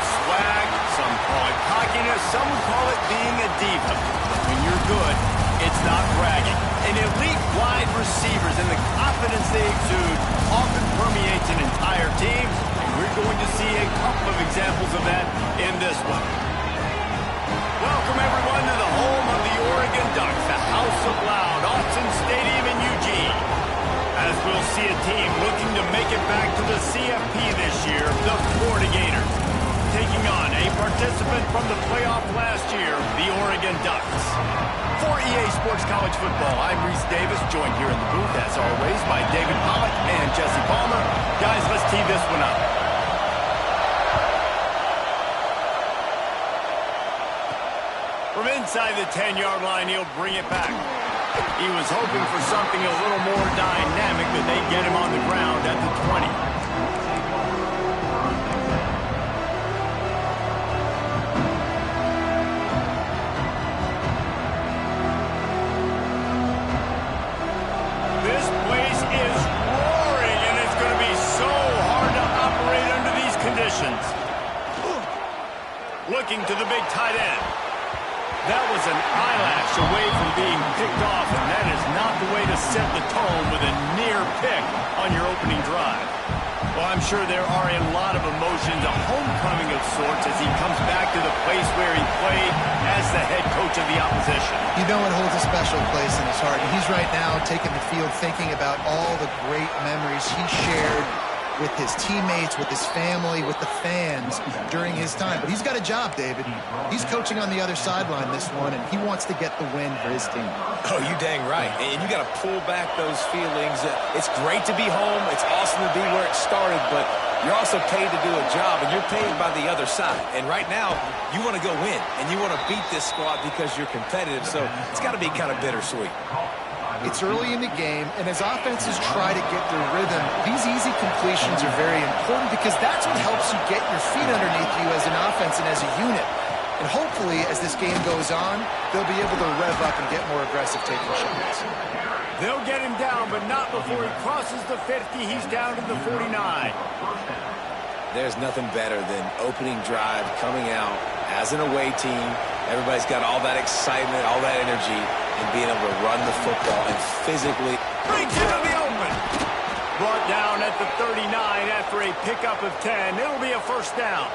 swag, some call it cockiness, some would call it being a diva. But when you're good, it's not bragging. And elite wide receivers and the confidence they exude often permeates an entire team, and we're going to see a couple of examples of that in this one. Welcome, everyone, to the home of the Oregon Ducks, the House of Loud, Autzen Stadium in Eugene. As we'll see a team looking to make it back to the CFP this year, the Florida Gators, taking on a participant from the playoff last year, the Oregon Ducks. For EA Sports College Football, I'm Reese Davis, joined here in the booth, as always, by David Pollack and Jesse Palmer. Guys, let's tee this one up. From inside the 10-yard line, he'll bring it back. He was hoping for something a little more dynamic, but they get him on the ground at the 20. This place is roaring, and it's going to be so hard to operate under these conditions. Looking to the big tight end. That was an eyelash away from being picked off, and that is not the way to set the tone with a near pick on your opening drive. Well, I'm sure there are a lot of emotions, a homecoming of sorts, as he comes back to the place where he played as the head coach of the opposition. You know it holds a special place in his heart, and he's right now taking the field thinking about all the great memories he shared with his teammates, with his family, with the fans during his time. But he's got a job, David. He's coaching on the other sideline this one, and he wants to get the win for his team. Oh, you dang right. And you got to pull back those feelings. It's great to be home. It's awesome to be where it started, but you're also paid to do a job, and you're paid by the other side. And right now, you want to go win, and you want to beat this squad because you're competitive, so it's got to be kind of bittersweet. It's early in the game, and as offenses try to get their rhythm, these easy completions are very important because that's what helps you get your feet underneath you as an offense and as a unit. And hopefully, as this game goes on, they'll be able to rev up and get more aggressive taking shots. They'll get him down, but not before he crosses the 50. He's down to the 49. There's nothing better than opening drive, coming out as an away team. Everybody's got all that excitement, all that energy, and being able to run the football and physically breaks into the open. Brought down at the 39 after a pickup of 10. It'll be a first down.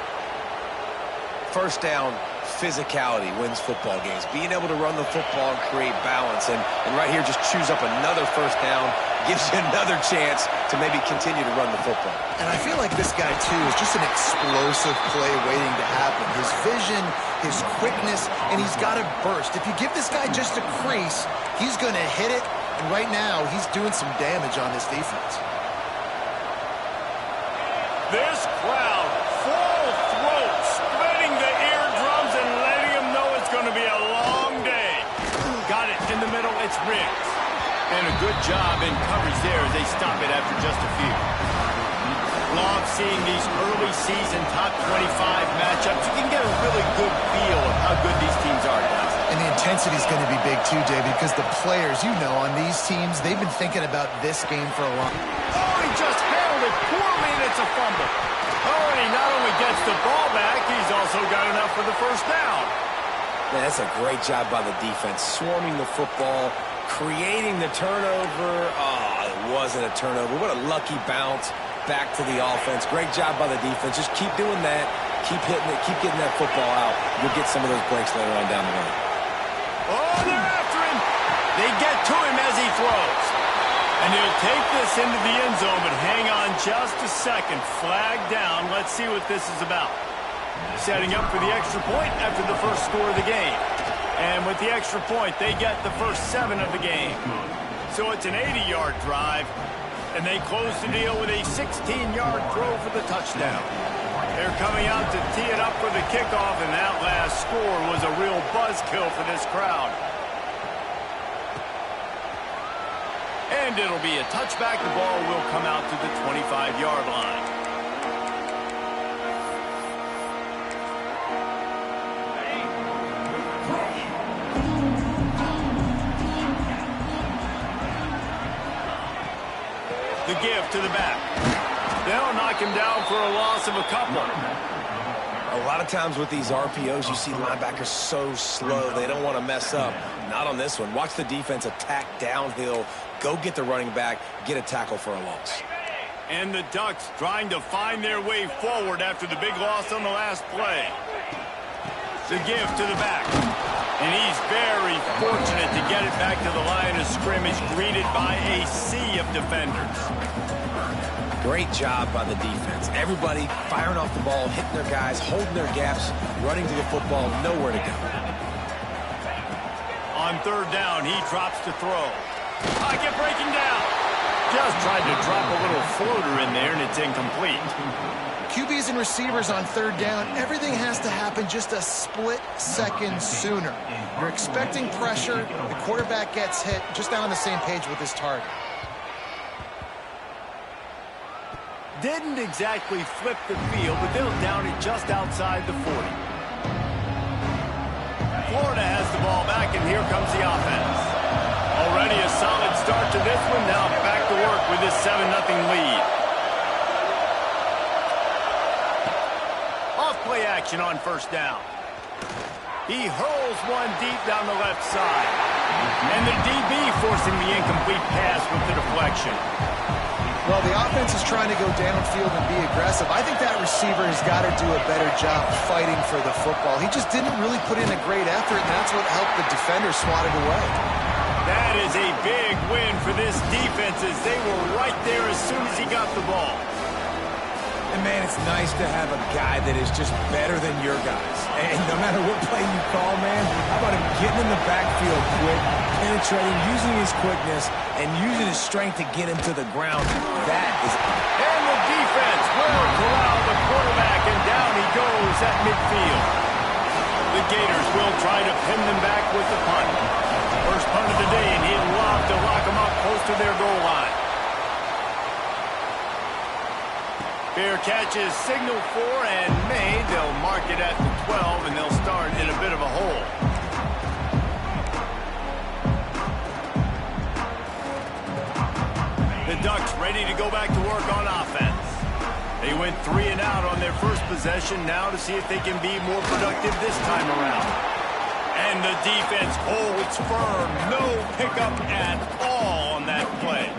First down, physicality wins football games. Being able to run the football and create balance. And right here, just choose up another first down. Gives you another chance to maybe continue to run the football. And I feel like this guy, too, is just an explosive play waiting to happen. His vision, his quickness, and he's got to burst. If you give this guy just a crease, he's going to hit it. And right now, he's doing some damage on this defense. This crowd, full throat, spreading the eardrums and letting them know it's going to be a long day. Got it in the middle. It's Riggs. And a good job in coverage there as they stop it after just a few. Love seeing these early season top 25 matchups. You can get a really good feel of how good these teams are, guys. And the intensity is going to be big too, David, because the players, you know, on these teams, they've been thinking about this game for a long time. Oh, he just handled it poorly, and it's a fumble. Oh, and he not only gets the ball back, he's also got enough for the first down. Man, that's a great job by the defense, swarming the football, creating the turnover. Oh, it wasn't a turnover. What a lucky bounce back to the offense. Great job by the defense. Just keep doing that. Keep hitting it. Keep getting that football out. You'll get some of those breaks later on down the line. Oh, they're after him. They get to him as he throws. And he'll take this into the end zone, but hang on just a second. Flag down. Let's see what this is about. Setting up for the extra point after the first score of the game. And with the extra point, they get the first 7 of the game. So it's an 80-yard drive, and they close the deal with a 16-yard throw for the touchdown. They're coming out to tee it up for the kickoff, and that last score was a real buzzkill for this crowd. And it'll be a touchback. The ball will come out to the 25-yard line. The give to the back. They'll knock him down for a loss of a couple. A lot of times with these RPOs, you see linebackers so slow, they don't want to mess up. Not on this one. Watch the defense attack downhill, go get the running back, get a tackle for a loss. And the Ducks trying to find their way forward after the big loss on the last play. The give to the back. And he's very fortunate to get it back to the line of scrimmage, greeted by a sea of defenders. Great job by the defense. Everybody firing off the ball, hitting their guys, holding their gaps, running to the football, nowhere to go. On third down, he drops to throw. Pocket breaking down. Just tried to drop a little floater in there, and it's incomplete. QBs and receivers on third down, everything has to happen just a split second sooner. You're expecting pressure, the quarterback gets hit, just not on the same page with his target. Didn't exactly flip the field, but they'll down it just outside the 40. Florida has the ball back, and here comes the offense. Already a solid start to this one. Now back to work with this 7-0 lead. Off-play action on first down. He hurls one deep down the left side. And the DB forcing the incomplete pass with the deflection. Well, the offense is trying to go downfield and be aggressive. I think that receiver has got to do a better job fighting for the football. He just didn't really put in a great effort, and that's what helped the defender swat it away. That is a big win for this defense, as they were right there as soon as he got the ball. And, man, it's nice to have a guy that is just better than your guys. And no matter what play you call, man, how about him getting in the backfield quick, penetrating, using his quickness, and using his strength to get him to the ground. That is... And the defense will corral the quarterback, and down he goes at midfield. The Gators will try to pin them back with the punt. First punt of the day, and he'd love to lock them up close to their goal line. Fair catch is signaled for and made. They'll mark it at the 12, and they'll start in a bit of a hole. The Ducks ready to go back to work on offense. They went 3 and out on their first possession, now to see if they can be more productive this time around. And the defense holds firm. No pickup at all on that play.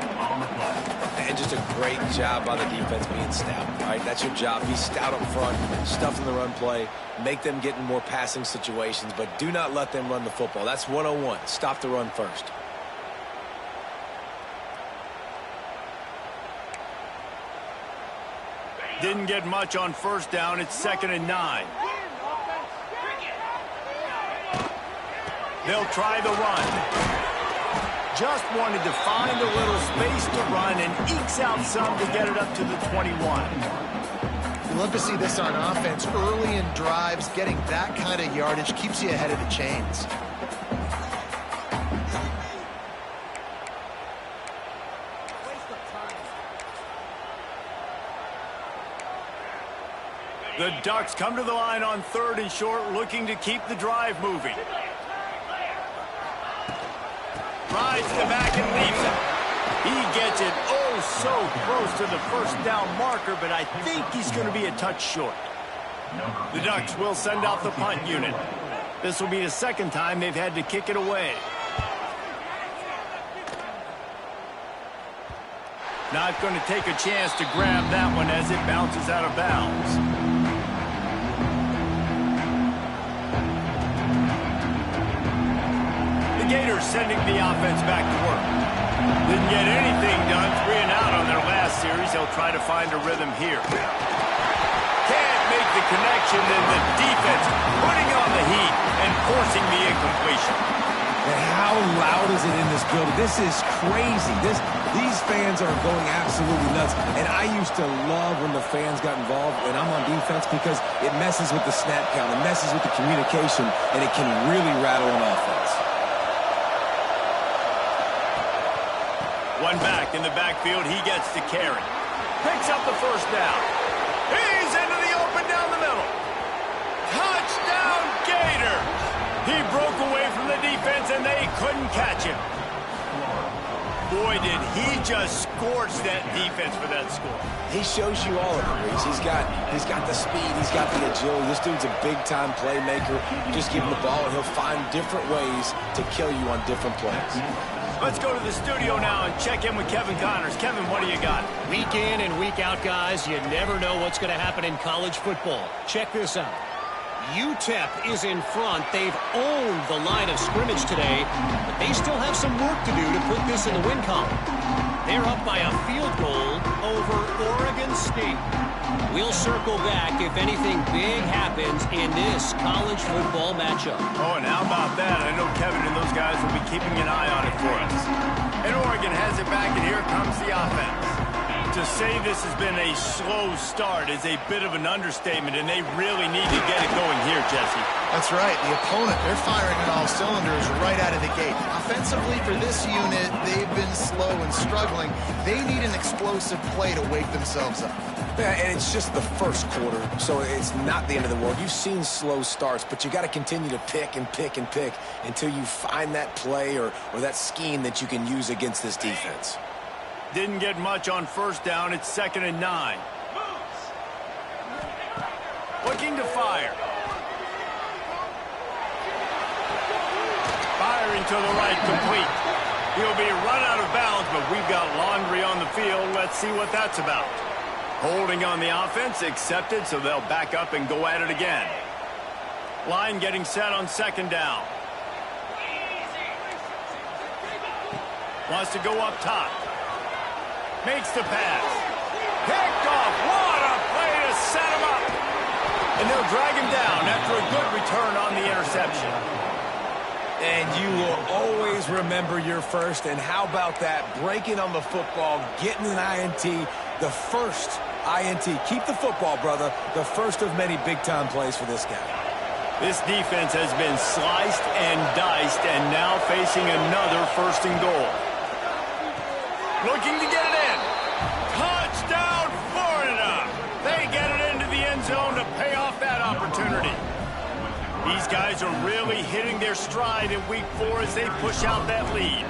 And just a great job by the defense being stout. All right, that's your job. Be stout up front, stuff in the run play, make them get in more passing situations, but do not let them run the football. That's 101. Stop the run first. Didn't get much on first down. It's 2nd and 9. They'll try the run. Just wanted to find a little space to run and ekes out some to get it up to the 21. You love to see this on offense. Early in drives, getting that kind of yardage keeps you ahead of the chains. The Ducks come to the line on 3rd and short, looking to keep the drive moving. Rides the back and leaves it. He gets it so close to the first down marker, but I think he's going to be a touch short. The Ducks will send out the punt unit. This will be the 2nd time they've had to kick it away. Not going to take a chance to grab that one as it bounces out of bounds. Gators sending the offense back to work. Didn't get anything done. 3 and out on their last series. They'll try to find a rhythm here. Can't make the connection, and the defense putting on the heat and forcing the incompletion. And how loud is it in this building? This is crazy. These fans are going absolutely nuts. And I used to love when the fans got involved, and I'm on defense, because it messes with the snap count, it messes with the communication, and it can really rattle an offense. One back in the backfield, he gets to carry. Picks up the first down. He's into the open down the middle. Touchdown, Gator! He broke away from the defense, and they couldn't catch him. Boy, did he just scorch that defense for that score. He shows you all of it, Reese. He's got the speed. He's got the agility. This dude's a big-time playmaker. Just give him the ball, and he'll find different ways to kill you on different plays. Let's go to the studio now and check in with Kevin Connors. Kevin, what do you got? Week in and week out, guys, you never know what's going to happen in college football. Check this out. UTEP is in front. They've owned the line of scrimmage today, but they still have some work to do to put this in the win column. They're up by a field goal over Oregon State. We'll circle back if anything big happens in this college football matchup. Oh, and how about that? I know Kevin and those guys will be keeping an eye on it for us. And Oregon has it back, and here comes the offense. To say this has been a slow start is a bit of an understatement, and they really need to get it going here, Jesse. That's right. The opponent, they're firing on all cylinders right out of the gate. Offensively, for this unit, they've been slow and struggling. They need an explosive play to wake themselves up. Yeah, and it's just the first quarter, so it's not the end of the world. You've seen slow starts, but you got to continue to pick and pick and pick until you find that play or that scheme that you can use against this defense. Didn't get much on first down. It's 2nd and 9. Looking to fire. Firing to the right, complete. He'll be run out of bounds, but we've got laundry on the field. Let's see what that's about. Holding on the offense, accepted, so they'll back up and go at it again. Line getting set on 2nd down. Wants to go up top. Makes the pass. Picked off. What a play to set him up. And they'll drag him down after a good return on the interception. And you will always remember your first. And how about that? Breaking on the football, getting an INT, the first INT. Keep the football, brother. The first of many big-time plays for this guy. This defense has been sliced and diced and now facing another 1st and goal. Looking to get it in. Touchdown, Florida. They get it into the end zone to pay off that opportunity. These guys are really hitting their stride in week 4 as they push out that lead.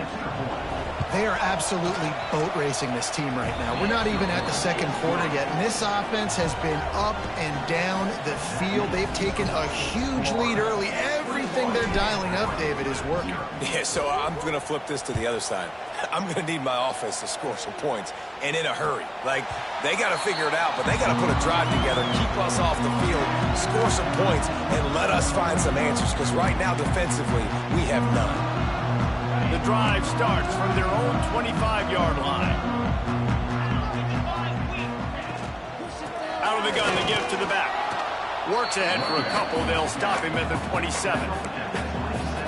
They are absolutely boat racing this team right now. We're not even at the 2nd quarter yet, and this offense has been up and down the field. They've taken a huge lead early. Everything they're dialing up, David, is working. Yeah, so I'm going to flip this to the other side. I'm going to need my offense to score some points, and in a hurry. Like, they got to figure it out, but they got to put a drive together, keep us off the field, score some points, and let us find some answers, because right now, defensively, we have none. The drive starts from their own 25-yard line. Out of the gun, the give to the back. Works ahead for a couple. They'll stop him at the 27.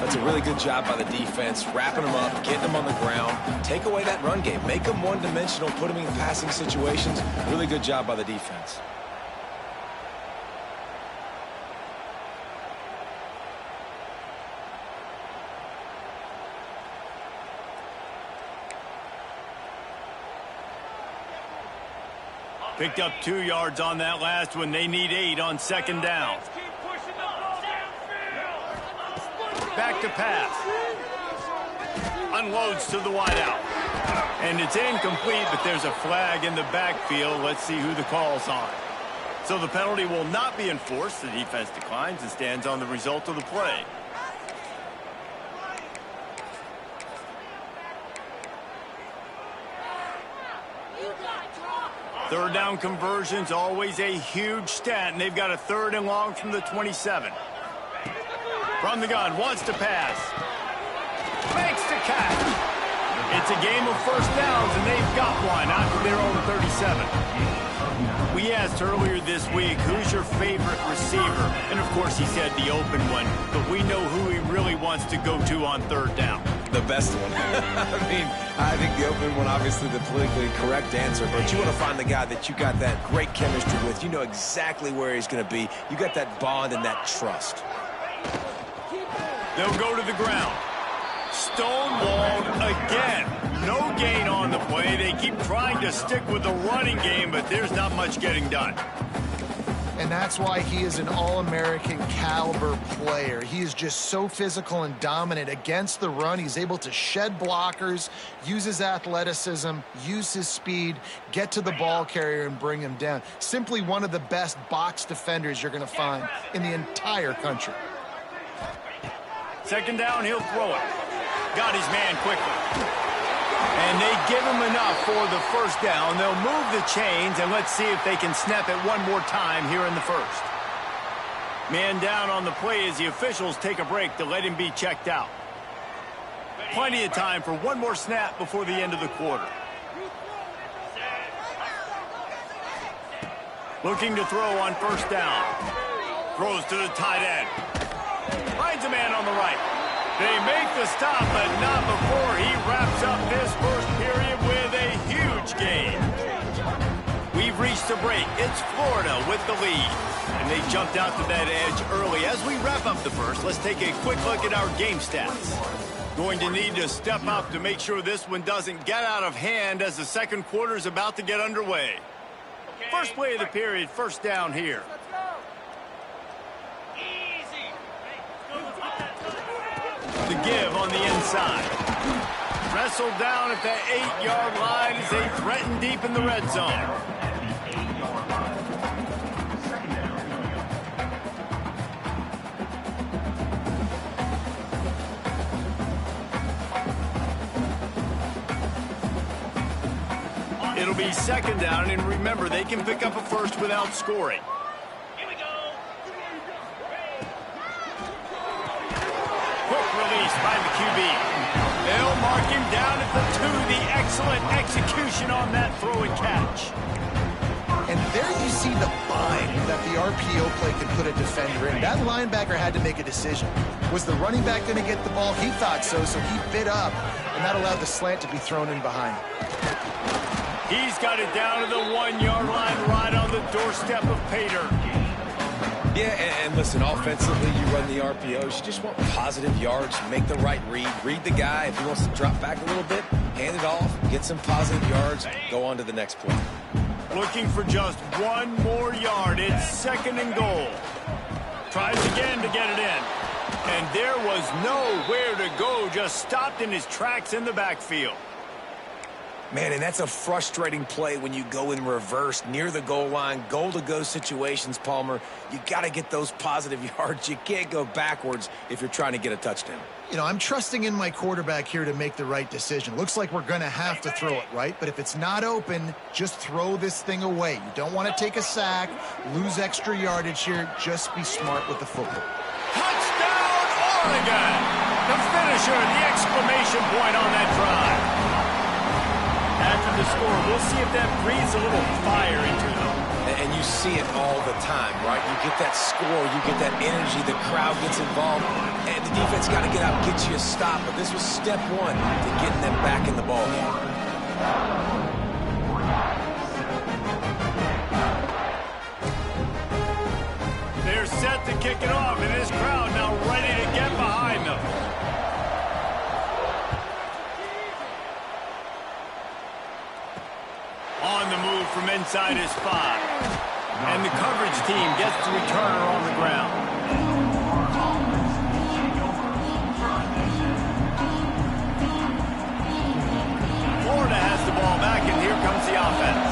That's a really good job by the defense, wrapping them up, getting them on the ground. Take away that run game. Make them one-dimensional, put them in passing situations. Really good job by the defense. Picked up 2 yards on that last one. They need 8 on 2nd down. Back to pass. Unloads to the wideout. And it's incomplete, but there's a flag in the backfield. Let's see who the call's on. So the penalty will not be enforced. The defense declines and stands on the result of the play. Third down conversions, always a huge stat, and they've got a 3rd and long from the 27. From the gun, wants to pass. Makes the catch. It's a game of 1st downs, and they've got one out to their own 37. We asked earlier this week, who's your favorite receiver? And, of course, he said the open one, but we know who he really wants to go to on 3rd down. The best one. I think the open one, obviously the politically correct answer, but you want to find the guy that you got that great chemistry with. You know exactly where he's going to be. You got that bond and that trust. They'll go to the ground. Stonewalled again. No gain on the play. They keep trying to stick with the running game, but there's not much getting done. And that's why he is an All-American caliber player. He is just so physical and dominant against the run. He's able to shed blockers, use his athleticism, use his speed, get to the ball carrier and bring him down. Simply one of the best box defenders you're going to find in the entire country. Second down, he'll throw it. Got his man quickly. And they give him enough for the first down. They'll move the chains, and let's see if they can snap it one more time here in the first. Man down on the play as the officials take a break to let him be checked out. Plenty of time for one more snap before the end of the quarter. Looking to throw on first down. Throws to the tight end. Finds a man on the right. They make the stop, but not before he wraps up this first period with a huge gain. We've reached a break. It's Florida with the lead. And they jumped out to that edge early. As we wrap up the first, let's take a quick look at our game stats. Going to need to step up to make sure this one doesn't get out of hand as the second quarter is about to get underway. First play of the period, first down here. The give on the inside. Wrestled down at the 8-yard line as they threaten deep in the red zone. It'll be second down, and remember, they can pick up a first without scoring. Release by the QB. They'll mark him down at the 2. The excellent execution on that throw and catch. And there you see the bind that the RPO play can put a defender in. That linebacker had to make a decision. Was the running back going to get the ball? He thought so, so he bit up, and that allowed the slant to be thrown in behind him. He's got it down to the 1-yard line, right on the doorstep of Pater. Yeah, and listen, offensively, you run the RPOs. You just want positive yards. Make the right read the guy. If he wants to drop back a little bit, hand it off, get some positive yards, go on to the next play. Looking for just one more yard. It's second and goal. Tries again to get it in. And there was nowhere to go, just stopped in his tracks in the backfield. Man, and that's a frustrating play when you go in reverse near the goal line, goal-to-go situations, Palmer. You got to get those positive yards. You can't go backwards if you're trying to get a touchdown. You know, I'm trusting in my quarterback here to make the right decision. Looks like we're going to have to throw it, right? But if it's not open, just throw this thing away. You don't want to take a sack, lose extra yardage here. Just be smart with the football. Touchdown, Oregon! The finisher, the exclamation point on that drive. After the score, we'll see if that breathes a little fire into them. And you see it all the time, right? You get that score, you get that energy, the crowd gets involved, and the defense got to get out and get you a stop. But this was step one to getting them back in the ball game. They're set to kick it off, and this crowd now ready to get behind them. On the move from inside his 5. And the coverage team gets the returner on the ground. Florida has the ball back, and here comes the offense.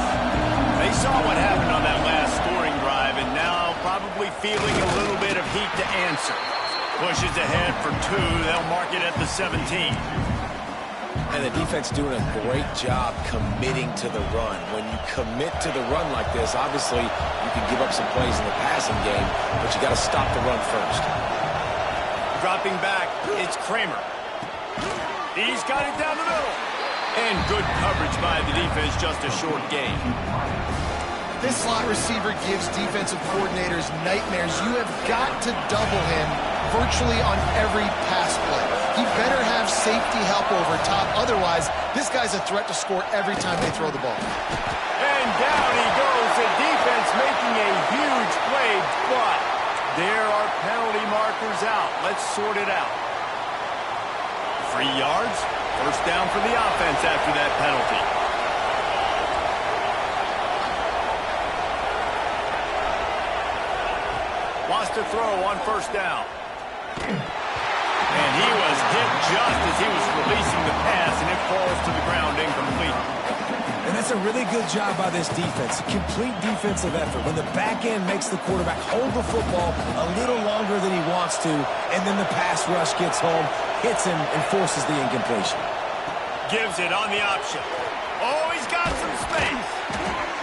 They saw what happened on that last scoring drive, and now probably feeling a little bit of heat to answer. Pushes ahead for 2. They'll mark it at the 17. And the defense doing a great job committing to the run. When you commit to the run like this, obviously you can give up some plays in the passing game, but you got to stop the run first. Dropping back, it's Kramer. He's got it down the middle. And good coverage by the defense, just a short gain. This slot receiver gives defensive coordinators nightmares. You have got to double him virtually on every pass play. He better have safety help over top. Otherwise, this guy's a threat to score every time they throw the ball. And down he goes. The defense making a huge play, but there are penalty markers out. Let's sort it out. 3 yards. First down for the offense after that penalty. to throw on first down. And he was hit just as he was releasing the pass, and it falls to the ground incomplete. And that's a really good job by this defense. Complete defensive effort. When the back end makes the quarterback hold the football a little longer than he wants to, and then the pass rush gets home, hits him, and forces the incompletion. Gives it on the option. Oh, he's got some space.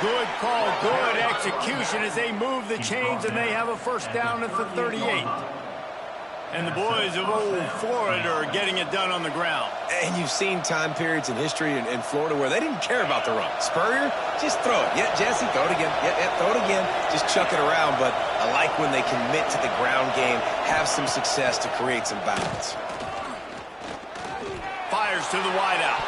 Good call, good execution as they move the chains, and they have a first down at the 38. And the boys of old Florida are getting it done on the ground. And you've seen time periods in history in Florida where they didn't care about the run. Spurrier, just throw it. Yeah, Jesse, throw it again. Yeah, throw it again. Just chuck it around. But I like when they commit to the ground game, have some success to create some balance. Fires to the wideout.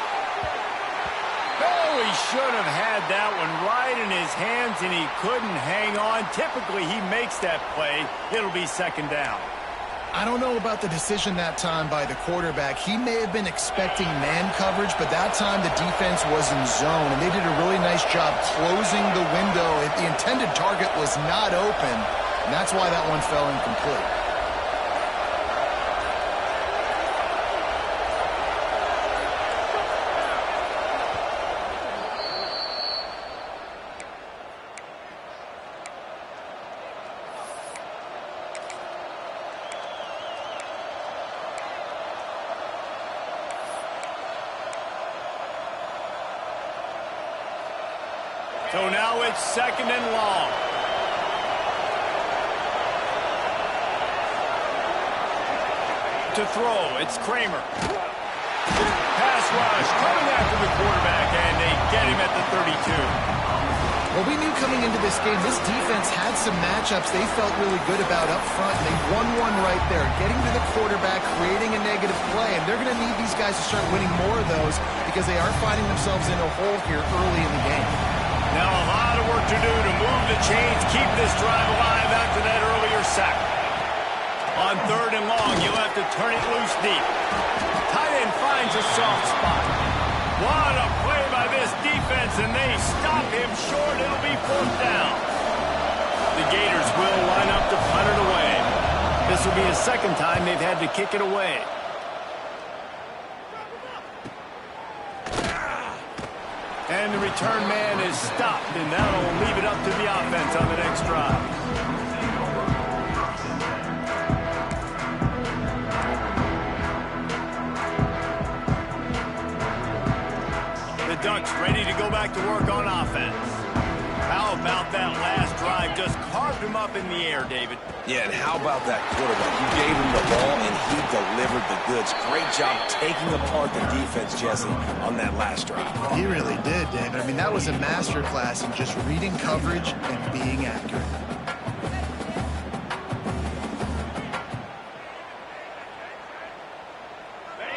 Oh, he should have had that one right in his hands, and he couldn't hang on. Typically, he makes that play. It'll be second down. I don't know about the decision that time by the quarterback. He may have been expecting man coverage, but that time the defense was in zone, and they did a really nice job closing the window. The intended target was not open, and that's why that one fell incomplete. So now it's second and long. To throw, it's Kramer. Pass rush coming after the quarterback, and they get him at the 32. Well, we knew coming into this game, this defense had some matchups they felt really good about up front. They won one right there, getting to the quarterback, creating a negative play, and they're going to need these guys to start winning more of those because they are finding themselves in a hole here early in the game. Now a lot of work to do to move the chains, keep this drive alive after that earlier sack. On third and long, you'll have to turn it loose deep. Tight end finds a soft spot. What a play by this defense, and they stop him short. It'll be fourth down. The Gators will line up to punt it away. This will be the second time they've had to kick it away. And the return man is stopped, and that'll leave it up to the offense on the next drive. The Ducks ready to go back to work on offense. How about that last drive? Just carved him up in the air, David. Yeah, and how about that quarterback? You gave him the ball, and he delivered the goods. Great job taking apart the defense, Jesse, on that last drive. He really did, David. I mean, that was a masterclass in just reading coverage and being accurate.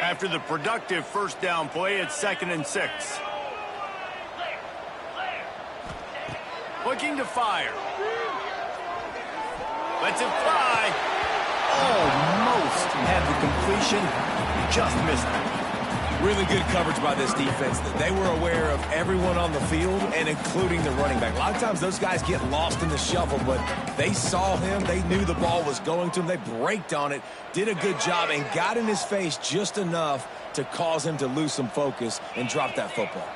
After the productive first down play, it's 2nd and 6. Looking to fire. Lets it fly. Almost had the completion. Just missed it. Really good coverage by this defense. They were aware of everyone on the field, and including the running back. A lot of times those guys get lost in the shuffle, but they saw him. They knew the ball was going to him. They braked on it, did a good job, and got in his face just enough to cause him to lose some focus and drop that football.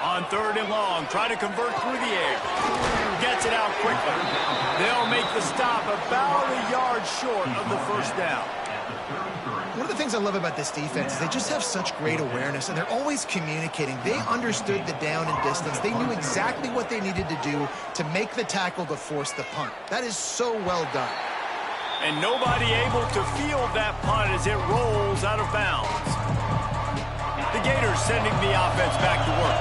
On third and long, try to convert through the air. Gets it out quickly. They'll make the stop about a yard short of the first down. One of the things I love about this defense is they just have such great awareness, and they're always communicating. They understood the down and distance. They knew exactly what they needed to do to make the tackle to force the punt. That is so well done. And nobody able to field that punt as it rolls out of bounds. The Gators sending the offense back to work.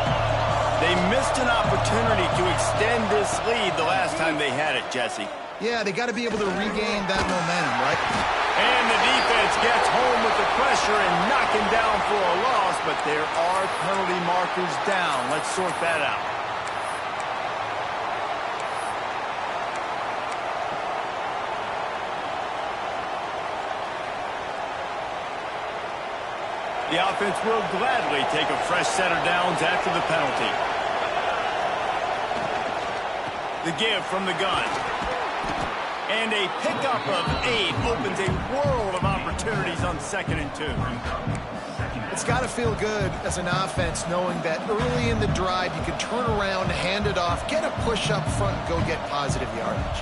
They missed an opportunity to extend this lead the last time they had it, Jesse. Yeah, they got to be able to regain that momentum, right? And the defense gets home with the pressure and knocking down for a loss, but there are penalty markers down. Let's sort that out. The offense will gladly take a fresh set of downs after the penalty. The give from the gun. And a pickup of 8 opens a world of opportunities on 2nd and 2. It's got to feel good as an offense knowing that early in the drive you can turn around, hand it off, get a push up front, and go get positive yardage.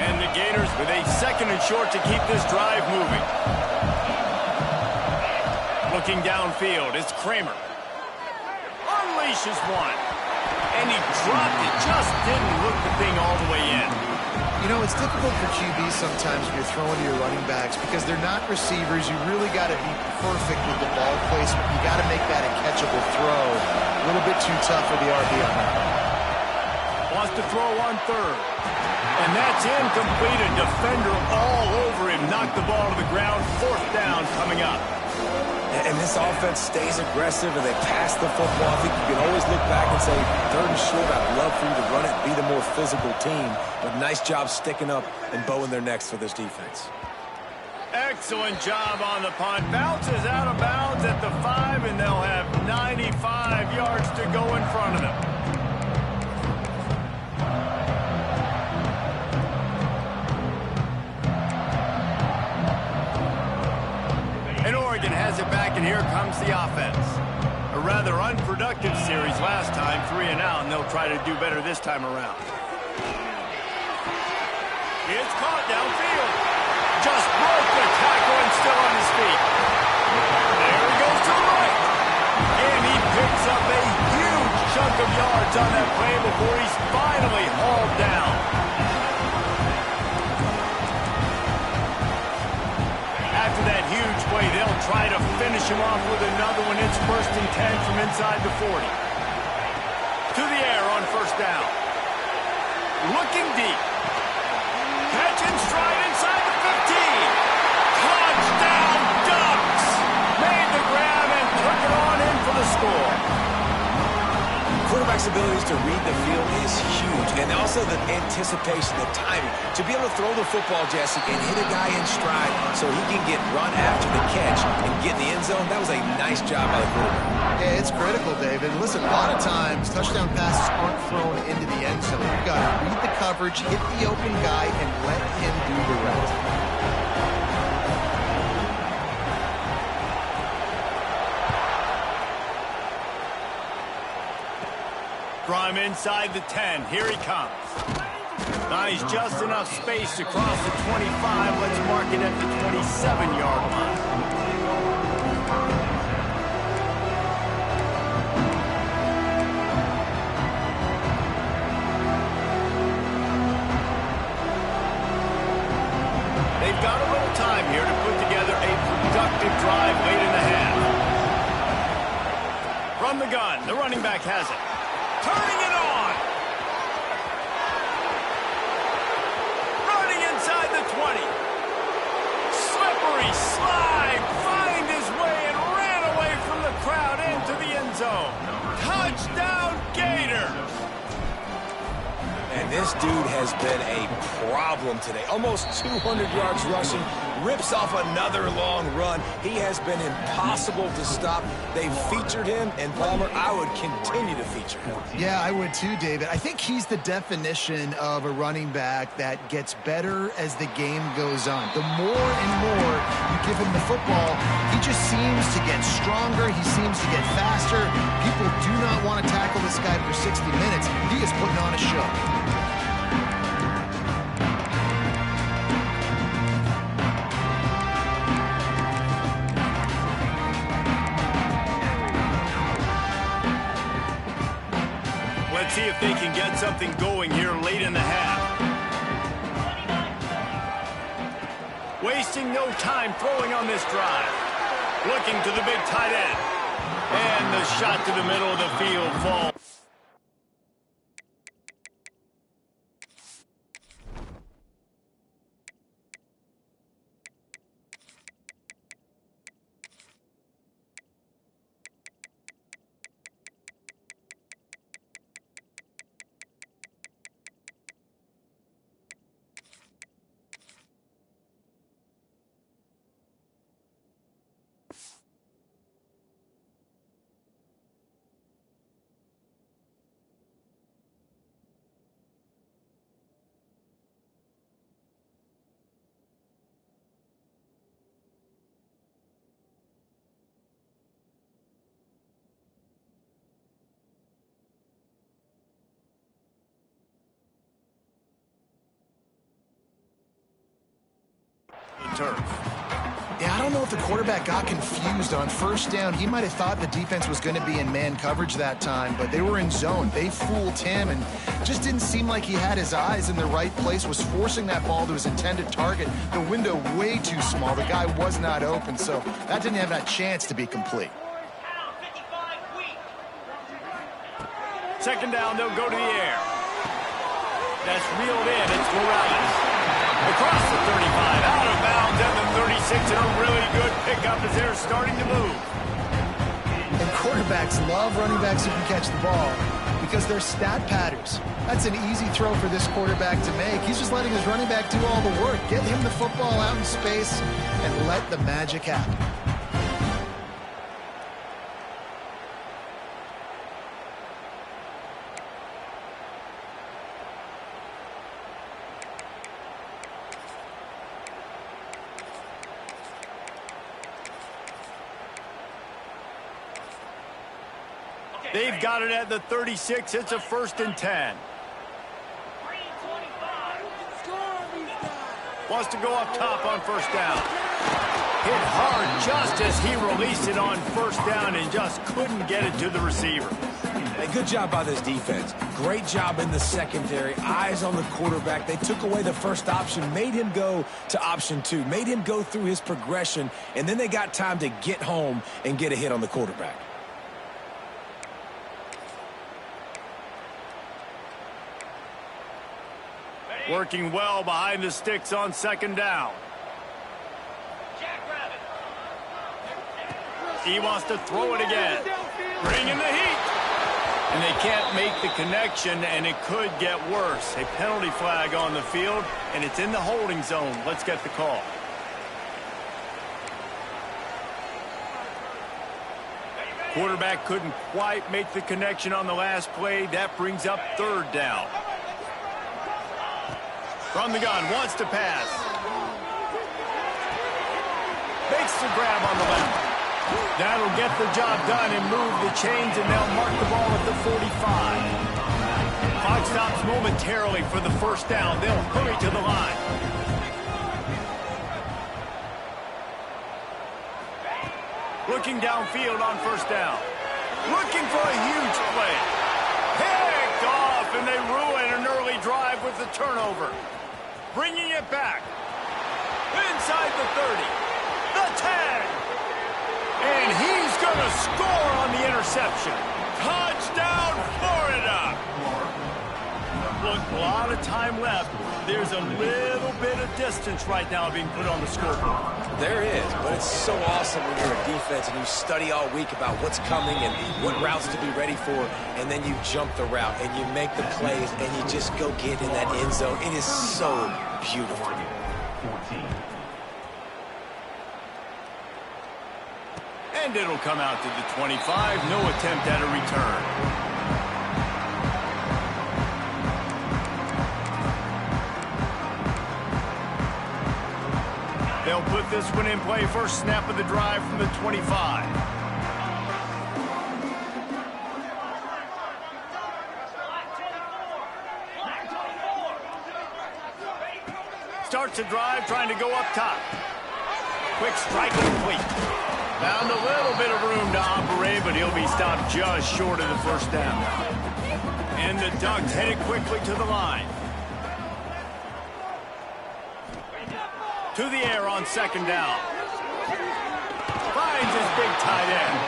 And the Gators with a 2nd and short to keep this drive moving. Looking downfield, it's Kramer. Unleashes one. And he dropped it, just didn't look the thing all the way in. You know, it's difficult for QBs sometimes when you're throwing to your running backs because they're not receivers. You really got to be perfect with the ball placement. You got to make that a catchable throw. A little bit too tough for the RB on that. Wants to throw on 3rd. And that's incomplete. A defender all over him. Knocked the ball to the ground. 4th down coming up. And this offense stays aggressive and they pass the football. I think you can always look back and say, 3rd and short, I'd love for you to run it, be the more physical team. But nice job sticking up and bowing their necks for this defense. Excellent job on the punt. Bounces out of bounds at the 5, and they'll have 95 yards to go in front of them. And Oregon has it back, and here comes the offense. A rather unproductive series last time, 3 and out, and they'll try to do better this time around. It's caught downfield. Just broke the tackle and still on his feet. There he goes to the right. And he picks up a huge chunk of yards on that play before he's finally hauled down. After that huge play, they'll try to finish him off with another one. It's 1st and 10 from inside the 40. To the air on 1st down. Looking deep. Catch and stride inside the 15. Touchdown Ducks! Made the grab and took it on in for the score. Quarterback's abilities to read the field is huge. And also the anticipation, the timing. To be able to throw the football, Jesse, and hit a guy in stride so he can get run after the catch and get in the end zone, that was a nice job by the quarterback. Yeah, it's critical, David. Listen, a lot of times touchdown passes aren't thrown into the end zone. You've got to read the coverage, hit the open guy, and let him do the rest. From inside the 10, here he comes. Nice, just enough space to cross the 25. Let's mark it at the 27-yard line. They've got a little time here to put together a productive drive late in the half. From the gun, the running back has it. Turning it on. Running inside the 20. Slippery slide. Find his way and ran away from the crowd into the end zone. Touchdown Gators. And this dude has been a problem today. Almost 200 yards rushing. Rips off another long run. He has been impossible to stop. They've featured him, and Palmer, I would continue to feature him. Yeah, I would too, David. I think he's the definition of a running back that gets better as the game goes on. The more and more you give him the football, he just seems to get stronger. He seems to get faster. People do not want to tackle this guy for 60 minutes. He is putting on a show. Let's see if they can get something going here late in the half. Wasting no time throwing on this drive. Looking to the big tight end. And the shot to the middle of the field falls. the turf. Yeah, I don't know if the quarterback got confused on first down. He might have thought the defense was going to be in man coverage that time, but they were in zone. They fooled him and just didn't seem like he had his eyes in the right place, was forcing that ball to his intended target. The window way too small. The guy was not open, so that didn't have that chance to be complete. Second down, they'll go to the air. That's reeled in. It's Morales. Across the 35, out of bounds at the 36, and a really good pickup as they're starting to move. And quarterbacks love running backs who can catch the ball because they're stat patterns. That's an easy throw for this quarterback to make. He's just letting his running back do all the work. Get him the football out in space and let the magic happen. They've got it at the 36. It's a 1st and 10. Wants to go up top on first down. Hit hard just as he released it on first down and just couldn't get it to the receiver. Hey, good job by this defense. Great job in the secondary. Eyes on the quarterback. They took away the first option, made him go to option 2, made him go through his progression, and then they got time to get home and get a hit on the quarterback. Working well behind the sticks on second down. He wants to throw it again. Bring in the heat. And they can't make the connection, and it could get worse. A penalty flag on the field, and it's in the holding zone. Let's get the call. Quarterback couldn't quite make the connection on the last play. That brings up 3rd down. From the gun, wants to pass. Makes the grab on the left. That'll get the job done and move the chains, and they'll mark the ball at the 45. Clock stops momentarily for the 1st down. They'll hurry to the line. Looking downfield on 1st down. Looking for a huge play. Picked off, and they ruin an early drive with the turnover. Bringing it back. Inside the 30. The 10. And he's going to score on the interception. Touchdown, Florida. Look, a lot of time left. There's a little bit of distance right now being put on the scoreboard. There is, but it's so awesome when you're a defense and you study all week about what's coming and what routes to be ready for, and then you jump the route and you make the plays and you just go get in that end zone. It is so beautiful. And it'll come out to the 25. No attempt at a return. They'll put this one in play. First snap of the drive from the 25. Starts a drive, trying to go up top. Quick strike complete. Found a little bit of room to operate, but he'll be stopped just short of the 1st down. And the Ducks headed quickly to the line. To the air on 2nd down. Finds his big tight end.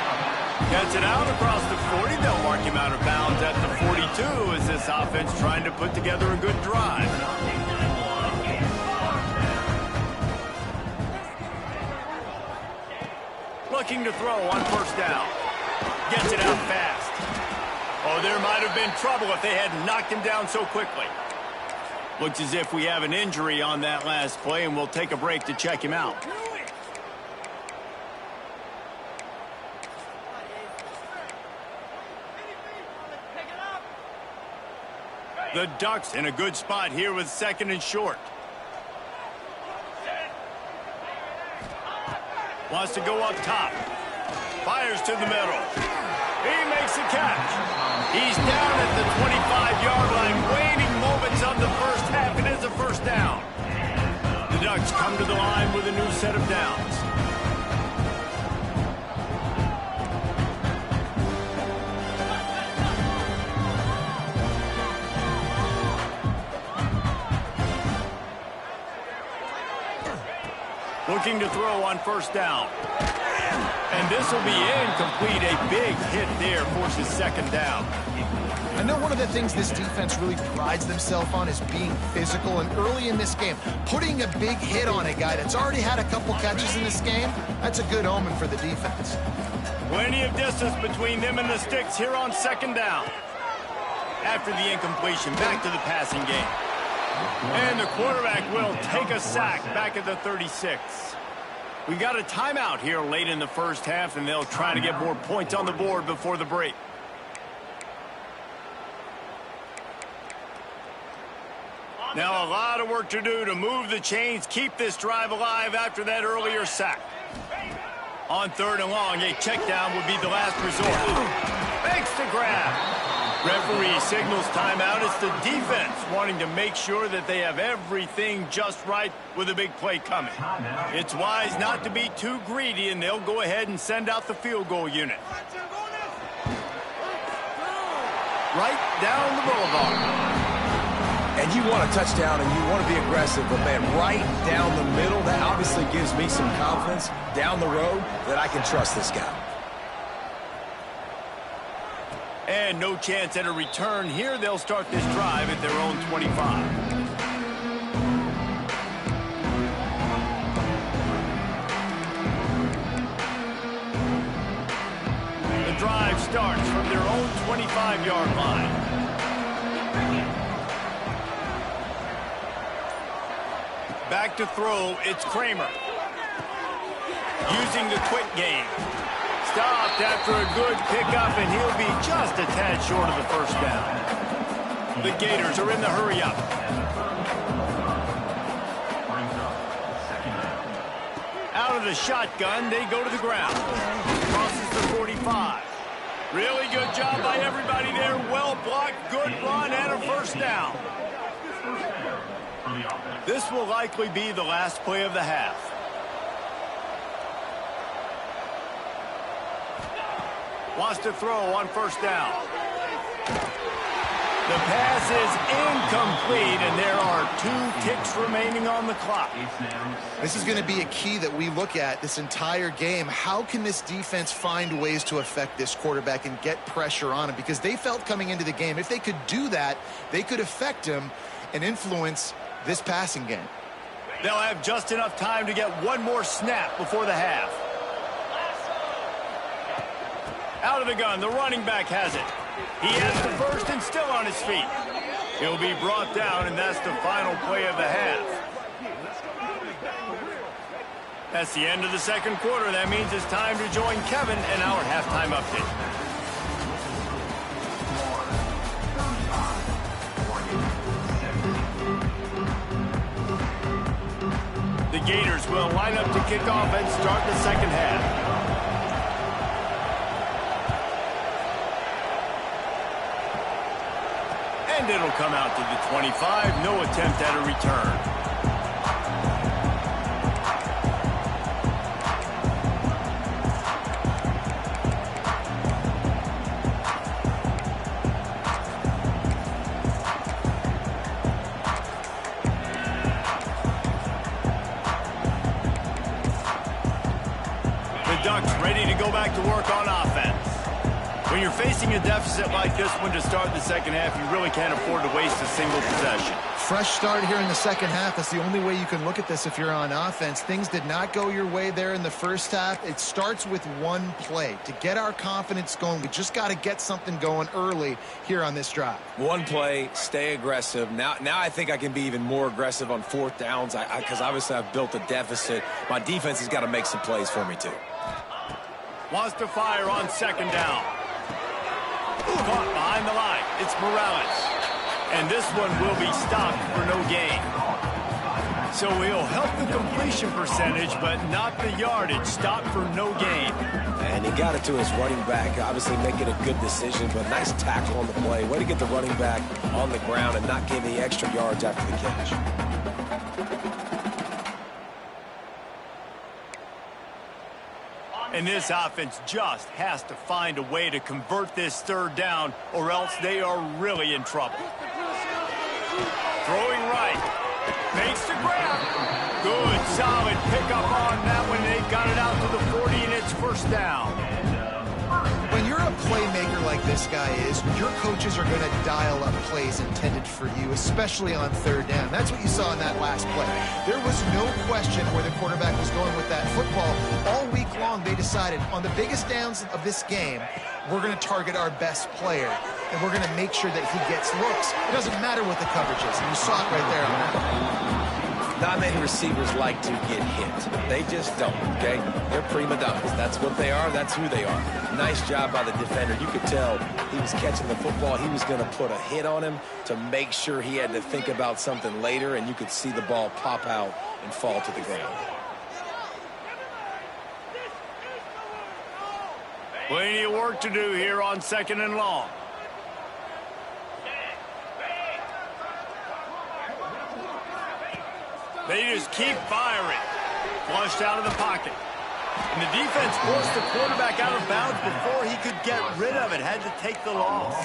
Gets it out across the 40. They'll mark him out of bounds at the 42 as this offense trying to put together a good drive. Looking to throw on 1st down. Gets it out fast. Oh, there might have been trouble if they hadn't knocked him down so quickly. Looks as if we have an injury on that last play, and we'll take a break to check him out. The Ducks in a good spot here with 2nd and short. Wants to go up top. Fires to the middle. He makes the catch. He's down at the 25-yard line, waiting moments of the first half. It is a 1st down. The Ducks come to the line with a new set of downs. Looking to throw on first down. And this will be incomplete. A big hit there forces second down. I know one of the things this defense really prides themselves on is being physical, and early in this game, putting a big hit on a guy that's already had a couple catches in this game, that's a good omen for the defense. Plenty of distance between them and the sticks here on second down. After the incompletion, back to the passing game. And the quarterback will take a sack back at the 36. We got a timeout here late in the first half, and they'll try to get more points on the board before the break. Now a lot of work to do to move the chains, keep this drive alive after that earlier sack. On third and long, a check down would be the last resort. Makes the grab. Referee signals timeout. It's the defense wanting to make sure that they have everything just right with a big play coming. It's wise not to be too greedy, and they'll go ahead and send out the field goal unit. Right down the boulevard. And you want a touchdown and you want to be aggressive, but man, right down the middle, that obviously gives me some confidence down the road that I can trust this guy. And no chance at a return here. They'll start this drive at their own 25. The drive starts from their own 25-yard line. Back to throw, it's Kramer. Using the quick game. Stopped after a good pickup, and he'll be just a tad short of the first down. The Gators are in the hurry-up. Out of the shotgun, they go to the ground. Crosses the 45. Really good job by everybody there. Well blocked, good run, and a first down. This will likely be the last play of the half. Wants to throw on first down. The pass is incomplete, and there are 2 ticks remaining on the clock. This is going to be a key that we look at this entire game. How can this defense find ways to affect this quarterback and get pressure on him? Because they felt coming into the game, if they could do that, they could affect him and influence this passing game. They'll have just enough time to get one more snap before the half. Out of the gun, the running back has it. He has the first and still on his feet. He'll be brought down, and that's the final play of the half. That's the end of the second quarter. That means it's time to join Kevin in our halftime update. The Gators will line up to kick off and start the second half. And it'll come out to the 25. No attempt at a return. The Ducks ready to go back to work on offense. When you're facing a deficit like this one to start the second half, you really can't afford to waste a single possession. Fresh start here in the second half. That's the only way you can look at this if you're on offense. Things did not go your way there in the first half. It starts with one play. To get our confidence going, we just got to get something going early here on this drive. One play, stay aggressive. Now I think I can be even more aggressive on fourth downs because obviously I've built a deficit. My defense has got to make some plays for me too. Wants to fire on second down. Caught behind the line. It's Morales. And this one will be stopped for no gain. So he'll help the completion percentage, but not the yardage. Stopped for no gain. And he got it to his running back, obviously making a good decision, but nice tackle on the play. Way to get the running back on the ground and not give the extra yards after the catch. And this offense just has to find a way to convert this third down, or else they are really in trouble. Throwing right. Makes the grab. Good, solid pickup on that one. They got it out to the 40, and it's first down. When you're a playmaker like this guy is, your coaches are going to dial up plays intended for you, especially on third down. That's what you saw in that last play. There was no question where the quarterback was going with that football. All week long, they decided on the biggest downs of this game, we're going to target our best player, and we're going to make sure that he gets looks. It doesn't matter what the coverage is, and you saw it right there on that. Not many receivers like to get hit. They just don't, okay? They're prima donnas. That's what they are. That's who they are. Nice job by the defender. You could tell he was catching the football. He was going to put a hit on him to make sure he had to think about something later, and you could see the ball pop out and fall to the ground. Plenty of work to do here on 2nd and long. They just keep firing. Flushed out of the pocket. And the defense forced the quarterback out of bounds before he could get rid of it. Had to take the loss.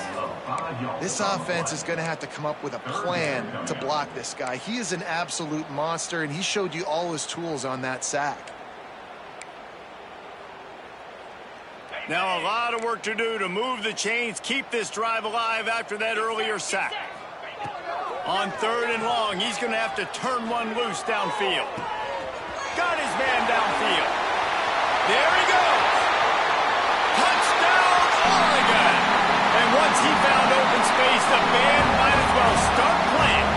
This offense is going to have to come up with a plan to block this guy. He is an absolute monster, and he showed you all his tools on that sack. Now a lot of work to do to move the chains, keep this drive alive after that earlier sack. On 3rd and long, he's going to have to turn one loose downfield. Got his man downfield. There he goes. Touchdown, Oregon. And once he found open space, the band might as well start playing.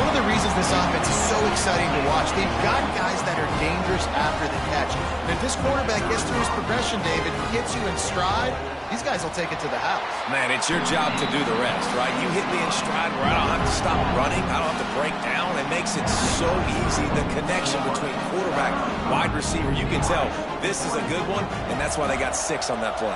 One of the reasons this offense is so exciting to watch, they've got guys that are dangerous after the catch. And if this quarterback gets through his progression, David, gets you in stride, these guys will take it to the house. Man, it's your job to do the rest, right? You hit me in stride where I don't have to stop running. I don't have to break down. It makes it so easy. The connection between quarterback, wide receiver, you can tell this is a good one, and that's why they got 6 on that play.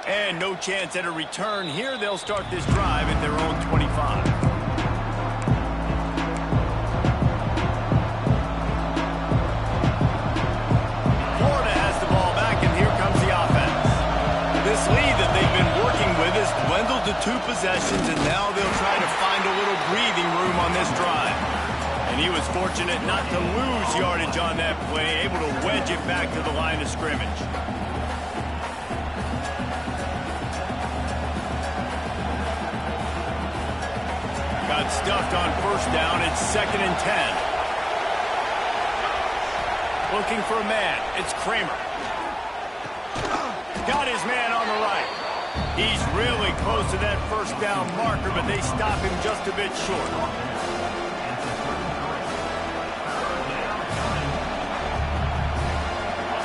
And no chance at a return here. They'll start this drive at their own 25. This lead that they've been working with has dwindled to 2 possessions, and now they'll try to find a little breathing room on this drive. And he was fortunate not to lose yardage on that play, able to wedge it back to the line of scrimmage. Got stuffed on 1st down. It's 2nd and 10. Looking for a man. It's Kramer. Got his man on the right. He's really close to that 1st down marker, but they stop him just a bit short.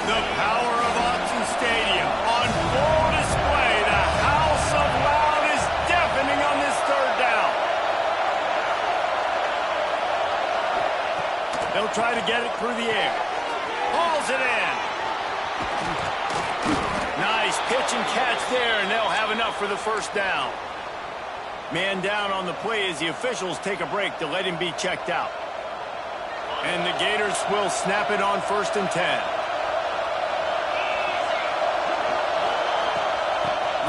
The power of Autzen Stadium on full display. The house of loud is deafening on this 3rd down. They'll try to get it through the air. Hauls it in. Nice pitch and catch there, and they'll have enough for the 1st down. Man down on the play as the officials take a break to let him be checked out. And the Gators will snap it on 1st and 10.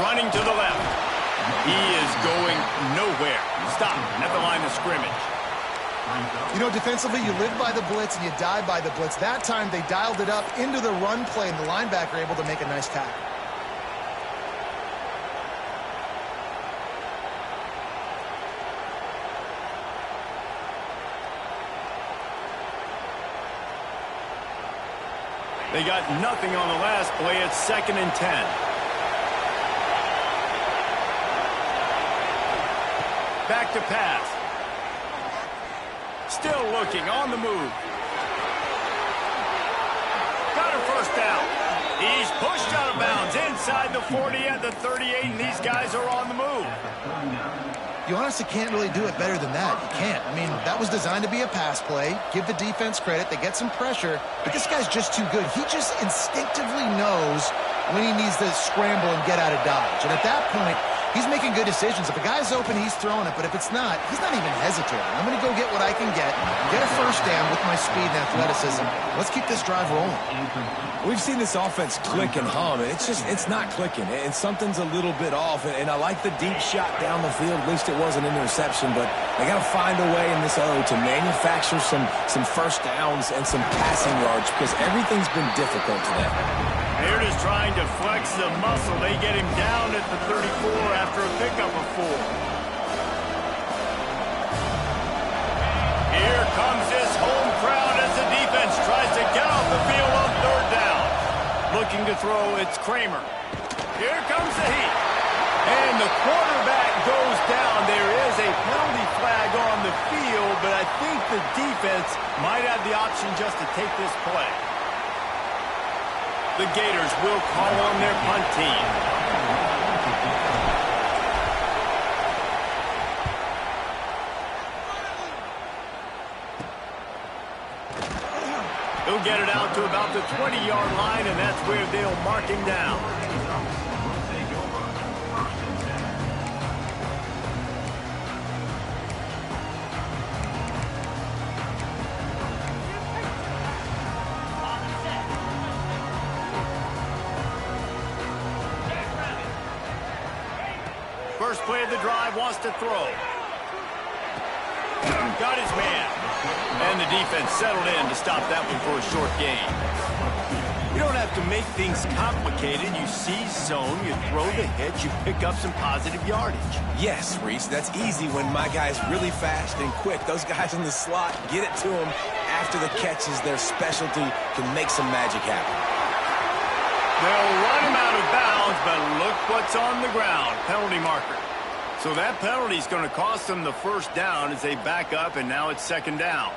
Running to the left. He is going nowhere. Stop at the line of scrimmage. You know, defensively, you live by the blitz and you die by the blitz. That time, they dialed it up into the run play, and the linebacker able to make a nice tackle. They got nothing on the last play. It's 2nd and 10. Back to pass. Still looking, on the move. Got a 1st down. He's pushed out of bounds inside the 40 at the 38, and these guys are on the move. You honestly can't really do it better than that. You can't. I mean, that was designed to be a pass play. Give the defense credit. They get some pressure, but this guy's just too good. He just instinctively knows when he needs to scramble and get out of dodge. And at that point, He's making good decisions. If a guy's open, he's throwing it. But if it's not, he's not even hesitating. I'm going to go get what I can get a first down with my speed and athleticism. Let's keep this drive rolling. We've seen this offense click and hum, and it's not clicking, and something's a little bit off. And I like the deep shot down the field. At least it was an interception, but they got to find a way in this O to manufacture some first downs and some passing yards because everything's been difficult today. They're just trying to flex the muscle. They get him down at the 34 after a pickup of 4. Here comes this home crowd as the defense tries to get off the field on 3rd down. Looking to throw, it's Kramer. Here comes the heat. And the quarterback goes down. There is a penalty flag on the field, but I think the defense might have the option just to take this play. The Gators will call on their punt team. He'll get it out to about the 20-yard line, and that's where they'll mark him down. First play of the drive, wants to throw. Got his man. And the defense settled in to stop that one for a short gain. You don't have to make things complicated. You seize zone, you throw the hitch, you pick up some positive yardage. Yes, Reese, that's easy when my guy's really fast and quick. Those guys in the slot, get it to them after the catch is their specialty, can make some magic happen. They'll run him out of bounds, but look what's on the ground. Penalty marker. So that penalty is going to cost them the first down as they back up, and now it's 2nd down.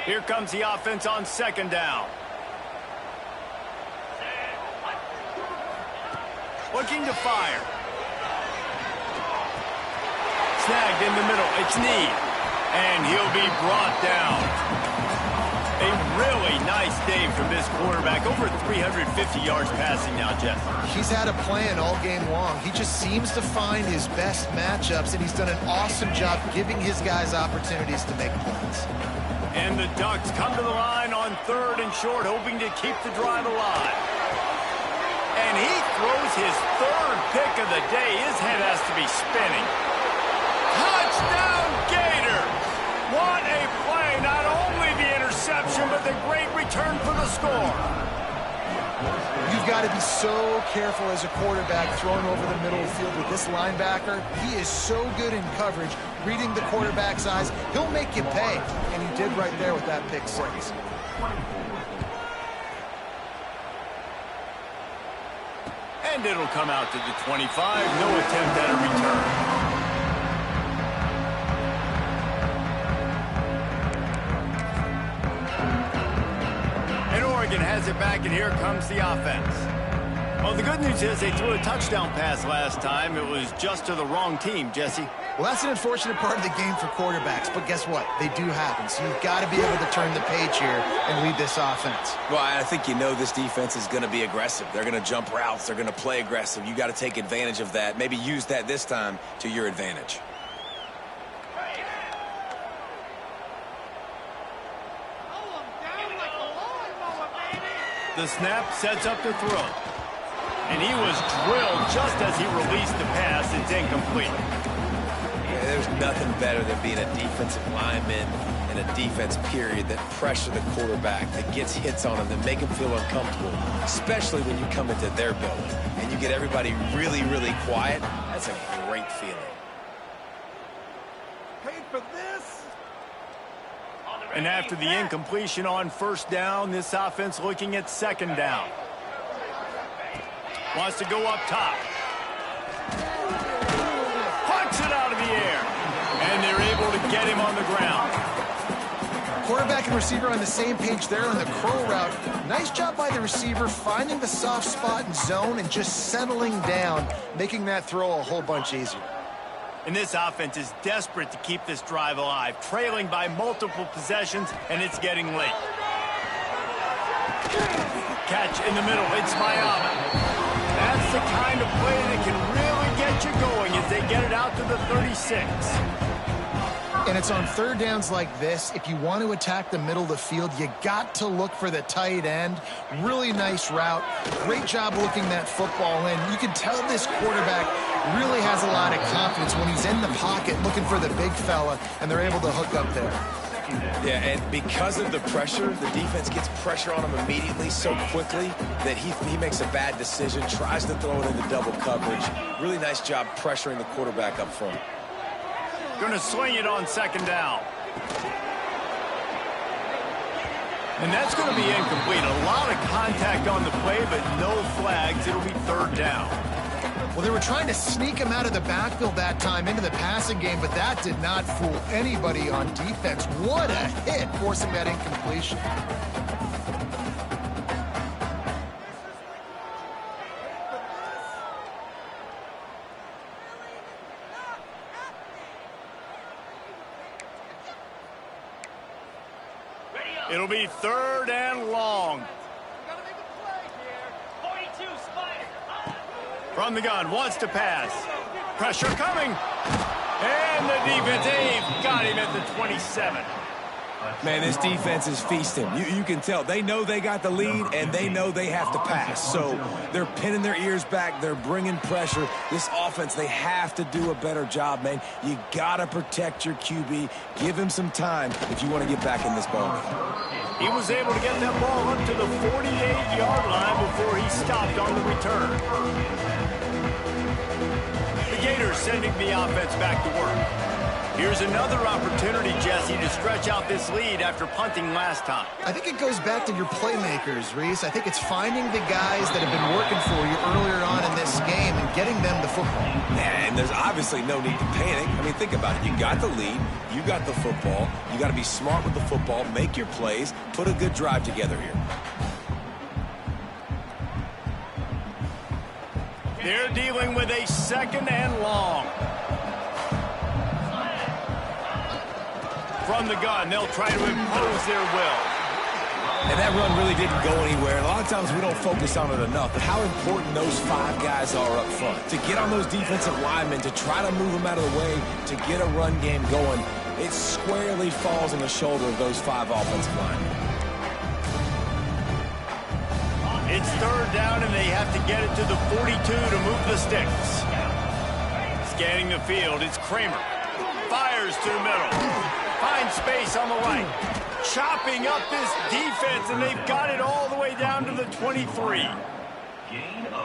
Here comes the offense on 2nd down. Looking to fire. Snagged in the middle. It's Need. And he'll be brought down. A really nice day from this quarterback. Over 350 yards passing now, Jeff. He's had a plan all game long. He just seems to find his best matchups, and he's done an awesome job giving his guys opportunities to make points. And the Ducks come to the line on 3rd and short, hoping to keep the drive alive. And he throws his 3rd pick of the day. His head has to be spinning. Touchdown, Gators! What a play! Not only the interception, but the great return for the score. You've got to be so careful as a quarterback throwing over the middle of the field with this linebacker. He is so good in coverage, reading the quarterback's eyes. He'll make you pay, and he did right there with that pick 6. And it'll come out to the 25. No attempt at a return. Oregon has it back, and here comes the offense. Well, the good news is they threw a touchdown pass last time. It was just to the wrong team, Jesse. Well, that's an unfortunate part of the game for quarterbacks, but guess what? They do happen, so you've got to be able to turn the page here and lead this offense. Well, I think you know this defense is going to be aggressive. They're going to jump routes. They're going to play aggressive. You got to take advantage of that. Maybe use that this time to your advantage. The snap sets up the throw. And he was drilled just as he released the pass. It's incomplete. Yeah, there's nothing better than being a defensive lineman in a defense period that pressure the quarterback, that gets hits on him, that make him feel uncomfortable, especially when you come into their building and you get everybody really, really quiet. That's a great feeling. Paid for this. And after the incompletion on 1st down, this offense looking at 2nd down. Wants to go up top. Punts it out of the air. And they're able to get him on the ground. Quarterback and receiver on the same page there on the crow route. Nice job by the receiver finding the soft spot in zone and just settling down, making that throw a whole bunch easier. And this offense is desperate to keep this drive alive, trailing by multiple possessions, and it's getting late. Catch in the middle. It's Miami. That's the kind of play that can really get you going as they get it out to the 36. And it's on third downs like this. If you want to attack the middle of the field, you got to look for the tight end. Really nice route. Great job looking that football in. You can tell this quarterback really has a lot of confidence when he's in the pocket looking for the big fella, and they're able to hook up there. Yeah, and because of the pressure, the defense gets pressure on him immediately so quickly that he makes a bad decision, tries to throw it into double coverage. Really nice job pressuring the quarterback up front. Going to swing it on second down. And that's going to be incomplete. A lot of contact on the play, but no flags. It'll be third down. Well, they were trying to sneak him out of the backfield that time into the passing game, but that did not fool anybody on defense. What a hit, forcing that incompletion. It'll be third and long. From the gun, wants to pass. Pressure coming. And the defense, they've got him at the 27. Man, this defense is feasting. You can tell. They know they got the lead, and they know they have to pass. So they're pinning their ears back. They're bringing pressure. This offense, they have to do a better job, man. You got to protect your QB. Give him some time if you want to get back in this ball game. He was able to get that ball up to the 48-yard line before he stopped on the return. The Gators sending the offense back to work. Here's another opportunity, Jesse, to stretch out this lead after punting last time. I think it goes back to your playmakers, Reese. I think it's finding the guys that have been working for you earlier on in this game and getting them the football. And there's obviously no need to panic. I mean, think about it. You got the lead. You got the football. You got to be smart with the football. Make your plays. Put a good drive together here. They're dealing with a second and long. From the gun, they'll try to impose their will. And that run really didn't go anywhere. And a lot of times we don't focus on it enough, but how important those five guys are up front. To get on those defensive linemen, to try to move them out of the way, to get a run game going, it squarely falls on the shoulder of those five offensive linemen. It's third down, and they have to get it to the 42 to move the sticks. Scanning the field, it's Kramer. Fires to the middle. Finds space on the right. Chopping up this defense, and they've got it all the way down to the 23.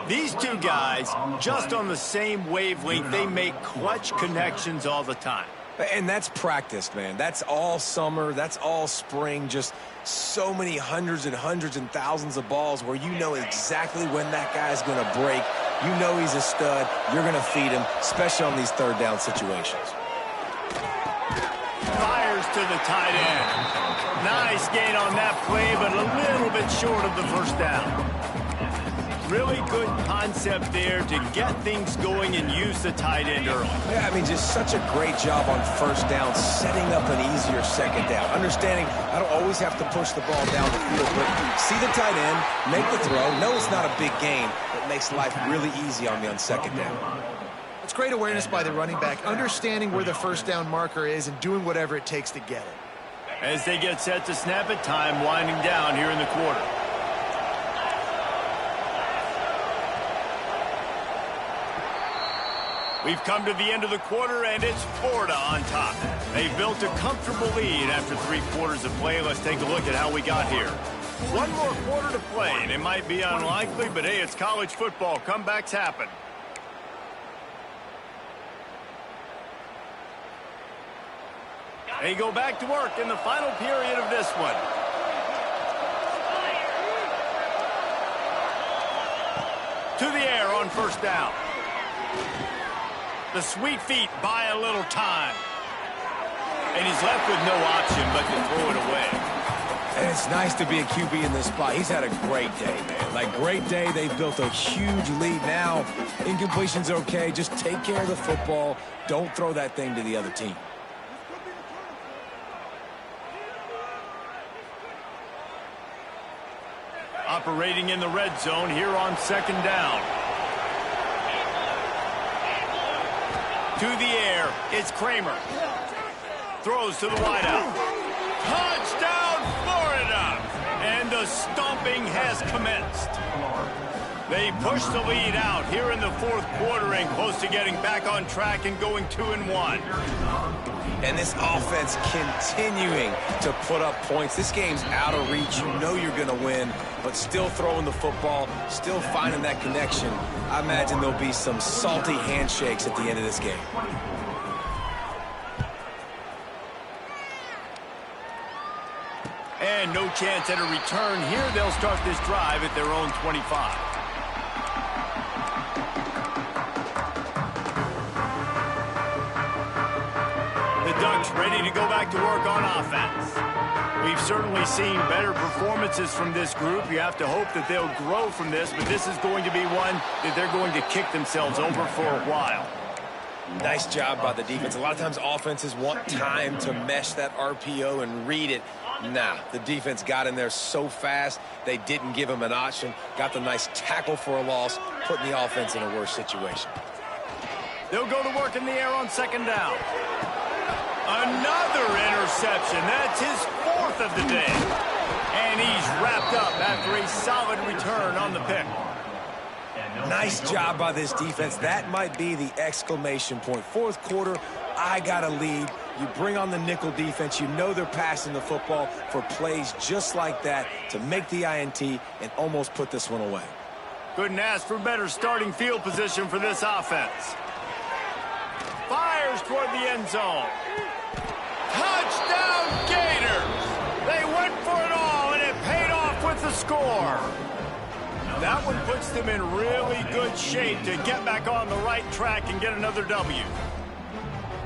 These two guys, just on the same wavelength, they make clutch connections all the time. And that's practiced, man. That's all summer. That's all spring. Just so many hundreds and thousands of balls where you know exactly when that guy's going to break. You know he's a stud. You're going to feed him, especially on these third down situations. Fires to the tight end. Nice gain on that play, but a little bit short of the first down. Really good concept there to get things going and use the tight end early. Yeah, I mean, just such a great job on first down, setting up an easier second down. Understanding I don't always have to push the ball down the field, but see the tight end, make the throw. No, it's not a big gain, but makes life really easy on me on second down. It's great awareness by the running back, understanding where the first down marker is and doing whatever it takes to get it. As they get set to snap it, time winding down here in the quarter. We've come to the end of the quarter, and it's Florida on top. They've built a comfortable lead after 3 quarters of play. Let's take a look at how we got here. One more quarter to play, and it might be unlikely, but hey, it's college football. Comebacks happen. They go back to work in the final period of this one. To the air on first down. The sweet feet buy a little time. And he's left with no option but to throw it away. And it's nice to be a QB in this spot. He's had a great day, man. Like, great day. They've built a huge lead now. Incompletion's okay. Just take care of the football. Don't throw that thing to the other team. operating in the red zone here on second down. To the air, it's Kramer. Throws to the wideout. Touchdown, Florida! And the stomping has commenced. They push the lead out here in the fourth quarter and close to getting back on track and going 2-1. And this offense continuing to put up points. This game's out of reach. You know you're going to win, but still throwing the football, still finding that connection. I imagine there'll be some salty handshakes at the end of this game. And no chance at a return here. They'll start this drive at their own 25. The Ducks ready to go back to work on offense. We've certainly seen better performances from this group. You have to hope that they'll grow from this, but this is going to be one that they're going to kick themselves over for a while. Nice job by the defense. A lot of times offenses want time to mesh that RPO and read it. Nah, the defense got in there so fast, they didn't give him an option. Got the nice tackle for a loss, putting the offense in a worse situation. They'll go to work in the air on second down. Another interception. That's his fourth of the day. And he's wrapped up after a solid return on the pick. Nice job by this defense. That might be the exclamation point. Fourth quarter, I got a lead. You bring on the nickel defense. You know they're passing the football for plays just like that to make the INT and almost put this one away. Couldn't ask for better starting field position for this offense. Fires toward the end zone. Touchdown, Gators! They went for it all, and it paid off with the score. That one puts them in really good shape to get back on the right track and get another W.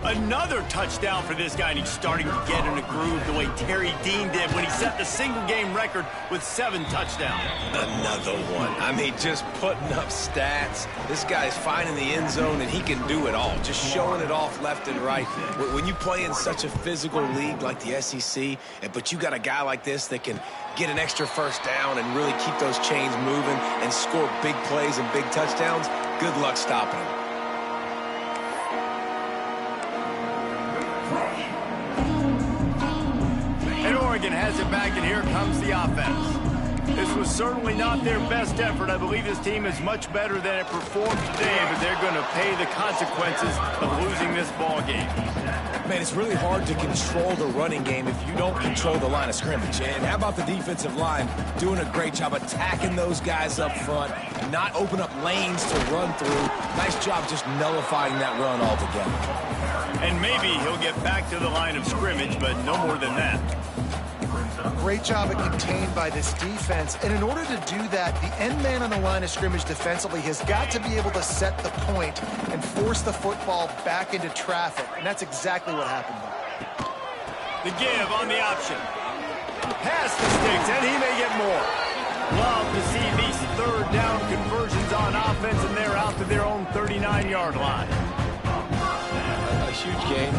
Another touchdown for this guy, and he's starting to get in a groove the way Terry Dean did when he set the single-game record with 7 touchdowns. Another one. I mean, just putting up stats. This guy's finding the end zone, and he can do it all. Just showing it off left and right. When you play in such a physical league like the SEC, but you got a guy like this that can get an extra first down and really keep those chains moving and score big plays and big touchdowns, good luck stopping him. Oregon has it back, and here comes the offense. This was certainly not their best effort. I believe this team is much better than it performed today, but they're going to pay the consequences of losing this ball game. Man, it's really hard to control the running game if you don't control the line of scrimmage. And how about the defensive line doing a great job attacking those guys up front, not open up lanes to run through. Nice job just nullifying that run altogether. And maybe he'll get back to the line of scrimmage, but no more than that. Great job of contained by this defense. And in order to do that, the end man on the line of scrimmage defensively has got to be able to set the point and force the football back into traffic. And that's exactly what happened there. The give on the option. Pass the sticks, and he may get more. Love to see these third down conversions on offense, and they're out to their own 39-yard line. A huge game.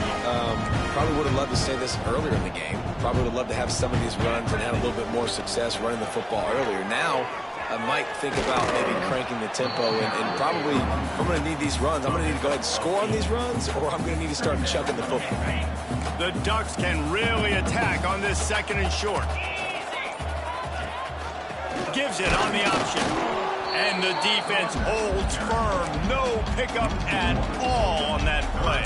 Probably would have loved to say this earlier in the game. Probably would have loved to have some of these runs and had a little bit more success running the football earlier. Now, I might think about maybe cranking the tempo and probably, I'm going to need these runs. I'm going to need to go ahead and score on these runs, or I'm going to need to start chucking the football. The Ducks can really attack on this second and short. Gives it on the option. And the defense holds firm. No pickup at all on that play.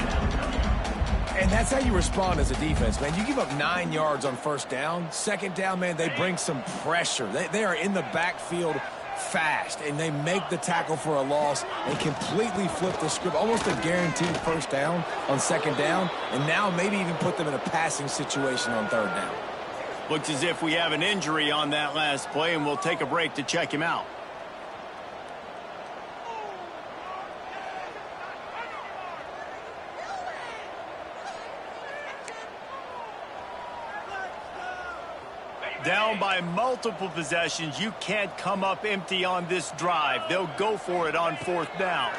And that's how you respond as a defense, man. You give up 9 yards on first down. Second down, man, they bring some pressure. They are in the backfield fast, and they make the tackle for a loss and completely flip the script. Almost a guaranteed first down on second down, and now maybe even put them in a passing situation on third down. Looks as if we have an injury on that last play, and we'll take a break to check him out. Down by multiple possessions, you can't come up empty on this drive. They'll go for it on fourth down.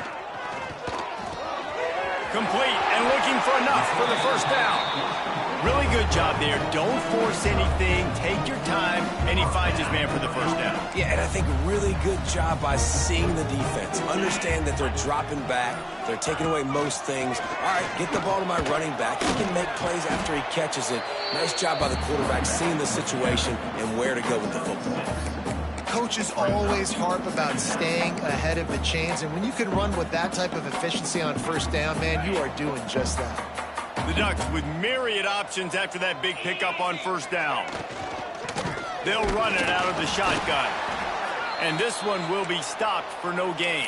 Complete and looking for enough for the first down. Really good job there. Don't force anything. Take your time, and he finds his man for the first down. Yeah, and I think really good job by seeing the defense. Understand that they're dropping back. They're taking away most things. All right, get the ball to my running back. He can make plays after he catches it. Nice job by the quarterback seeing the situation and where to go with the football. Coaches always harp about staying ahead of the chains, and when you can run with that type of efficiency on first down, man, you are doing just that. The Ducks with myriad options after that big pickup on first down. They'll run it out of the shotgun. And this one will be stopped for no gain.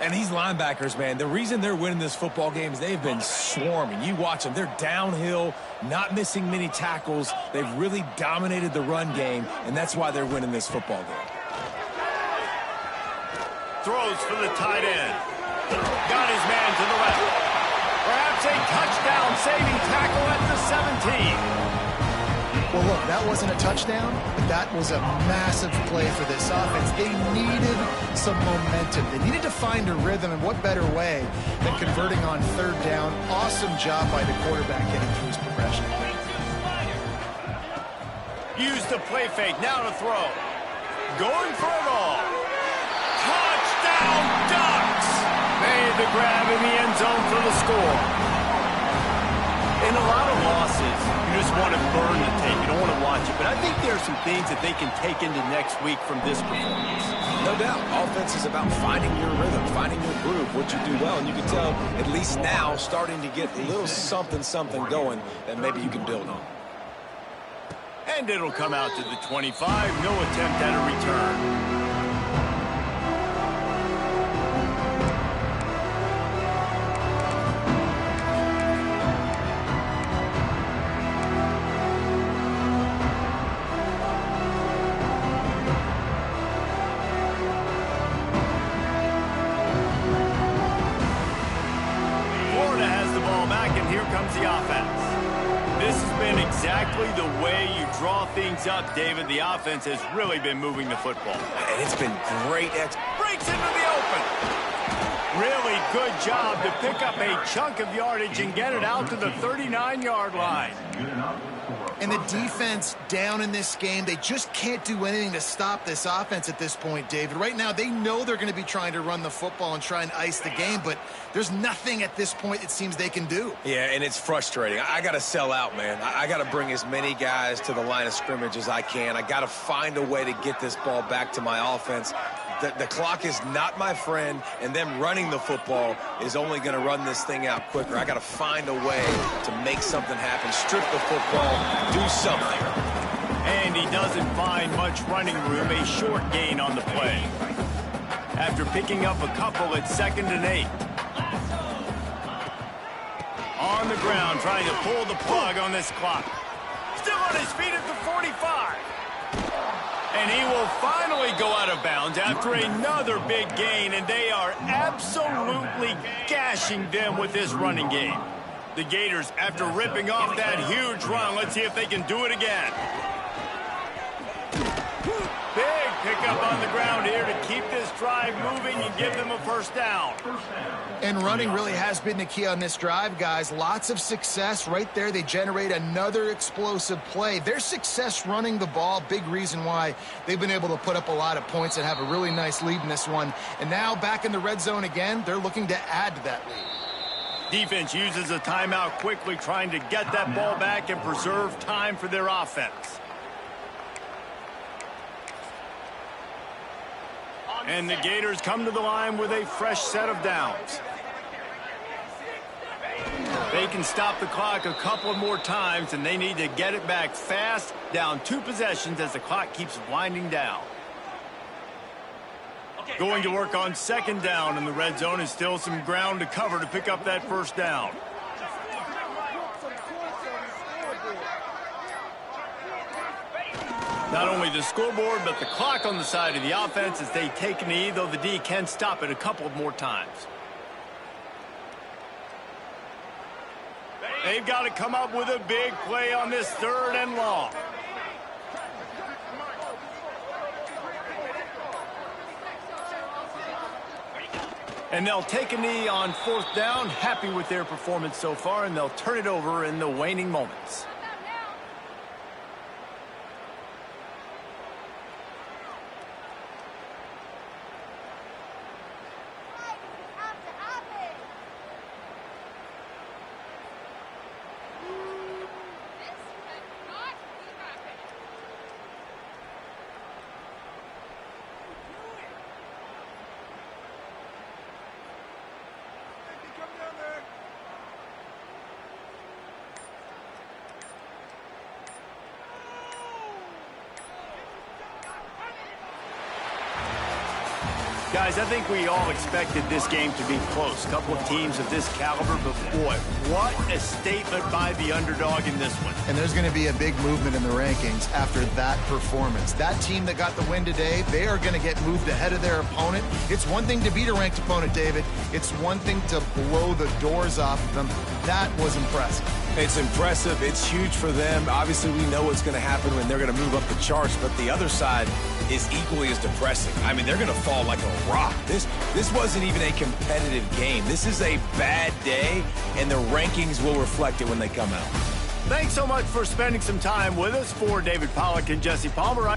And these linebackers, man, the reason they're winning this football game is they've been swarming. You watch them. They're downhill, not missing many tackles. They've really dominated the run game, and that's why they're winning this football game. Throws for the tight end. Got his man to the left. Perhaps a touchdown-saving tackle at the 17. Well, look, that wasn't a touchdown, but that was a massive play for this offense. They needed some momentum. They needed to find a rhythm, and what better way than converting on third down. Awesome job by the quarterback getting through his progression. Use the play fake, now to throw. Going for it all. Touchdown, Ducks! Made the grab in the end zone for the score. In a lot of losses, you just want to burn the tape. You don't want to watch it. But I think there are some things that they can take into next week from this performance. No doubt. Offense is about finding your rhythm, finding your groove, what you do well. And you can tell, at least now, starting to get a little something going that maybe you can build on. And it'll come out to the 25. No attempt at a return. The offense. This has been exactly the way you draw things up, David. The offense has really been moving the football. And it's been great. Breaks into the open. Really good job to pick up a chunk of yardage and get it out to the 39-yard line. And the defense down in this game, they just can't do anything to stop this offense at this point, David. Right now, they know they're going to be trying to run the football and try and ice the game, but there's nothing at this point it seems they can do. Yeah, and it's frustrating. I got to sell out, man. I got to bring as many guys to the line of scrimmage as I can. I got to find a way to get this ball back to my offense. The clock is not my friend, and them running the football is only going to run this thing out quicker. I got to find a way to make something happen, strip the football, do something. And he doesn't find much running room, a short gain on the play. After picking up a couple at 2nd and 8. On the ground, trying to pull the plug on this clock. Still on his feet at the 45. And he will finally go out of bounds after another big gain, and they are absolutely gashing them with this running game. The Gators, after ripping off that huge run, let's see if they can do it again. Big pickup on the ground here to keep this drive moving and give them a first down. And running really has been the key on this drive, guys. Lots of success right there. They generate another explosive play. Their success running the ball, big reason why they've been able to put up a lot of points and have a really nice lead in this one. And now back in the red zone again, they're looking to add to that lead. Defense uses a timeout quickly, trying to get that ball back and preserve time for their offense. And the Gators come to the line with a fresh set of downs. They can stop the clock a couple more times, and they need to get it back fast, down 2 possessions as the clock keeps winding down. Going to work on 2nd down, and the red zone is still some ground to cover to pick up that first down. Not only the scoreboard, but the clock on the side of the offense as they take a knee, though the D can stop it a couple more times. They've got to come up with a big play on this 3rd and long. And they'll take a knee on 4th down, happy with their performance so far, and they'll turn it over in the waning moments. Guys, I think we all expected this game to be close. A couple of teams of this caliber, but boy, what a statement by the underdog in this one. And there's going to be a big movement in the rankings after that performance. That team that got the win today, they are going to get moved ahead of their opponent. It's one thing to beat a ranked opponent, David. It's one thing to blow the doors off of them. That was impressive. It's impressive. It's huge for them. Obviously, we know what's going to happen when they're going to move up the charts, but the other side is equally as depressing. I mean, they're going to fall like a rock. This wasn't even a competitive game. This is a bad day, and the rankings will reflect it when they come out. Thanks so much for spending some time with us. For David Pollack and Jesse Palmer,